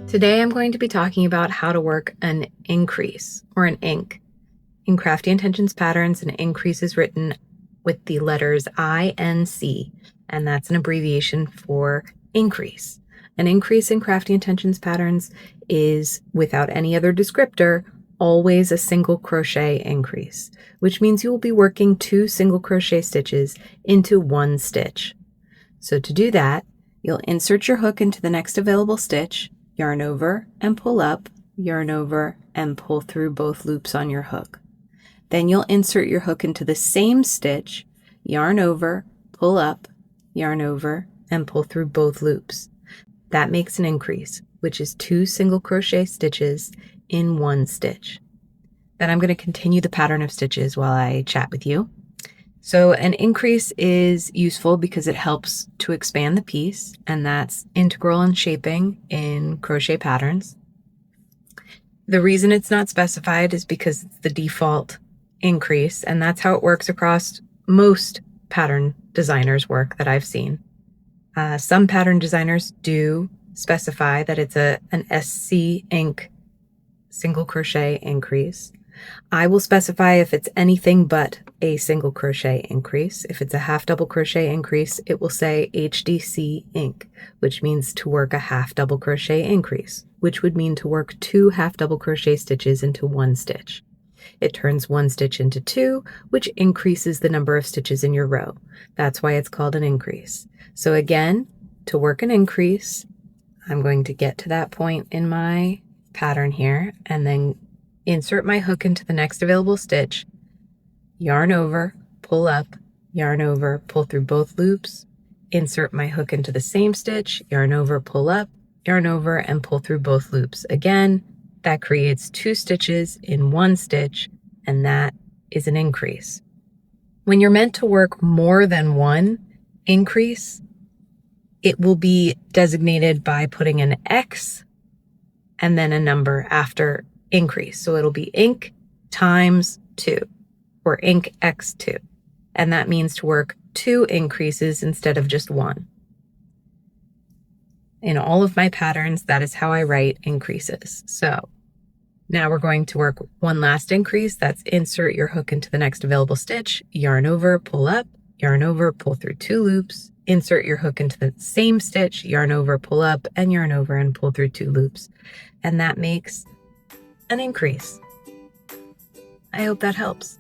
Today I'm going to be talking about how to work an increase or an ink. In Crafty Intentions patterns, an increase is written with the letters INC, and that's an abbreviation for increase. An increase in Crafty Intentions patterns is, without any other descriptor, always a single crochet increase, which means you will be working 2 single crochet stitches into 1 stitch. So to do that, you'll insert your hook into the next available stitch, yarn over and pull up, yarn over and pull through both loops on your hook. Then you'll insert your hook into the same stitch, yarn over, pull up, yarn over, and pull through both loops. That makes an increase, which is 2 single crochet stitches in 1 stitch. Then I'm going to continue the pattern of stitches while I chat with you. So an increase is useful because it helps to expand the piece, and that's integral in shaping in crochet patterns. The reason it's not specified is because it's the default increase, and that's how it works across most pattern designers' work that I've seen. Some pattern designers do specify that it's an SC ink single crochet increase. I will specify if it's anything but a single crochet increase. If it's a half double crochet increase, it will say HDC ink, which means to work a half double crochet increase, which would mean to work 2 half double crochet stitches into 1 stitch. It turns 1 stitch into 2, which increases the number of stitches in your row. That's why it's called an increase. So again, to work an increase, I'm going to get to that point in my pattern here and then insert my hook into the next available stitch, yarn over, pull up, yarn over, pull through both loops, insert my hook into the same stitch, yarn over, pull up, yarn over, and pull through both loops. Again, that creates 2 stitches in 1 stitch, and that is an increase. When you're meant to work more than 1 increase, it will be designated by putting an X and then a number after increase. So it'll be ink times 2 or ink x2. And that means to work 2 increases instead of just 1. In all of my patterns, that is how I write increases. So now we're going to work 1 last increase. That's insert your hook into the next available stitch, yarn over, pull up, yarn over, pull through 2 loops, insert your hook into the same stitch, yarn over, pull up, and yarn over and pull through 2 loops. And that makes an increase. I hope that helps.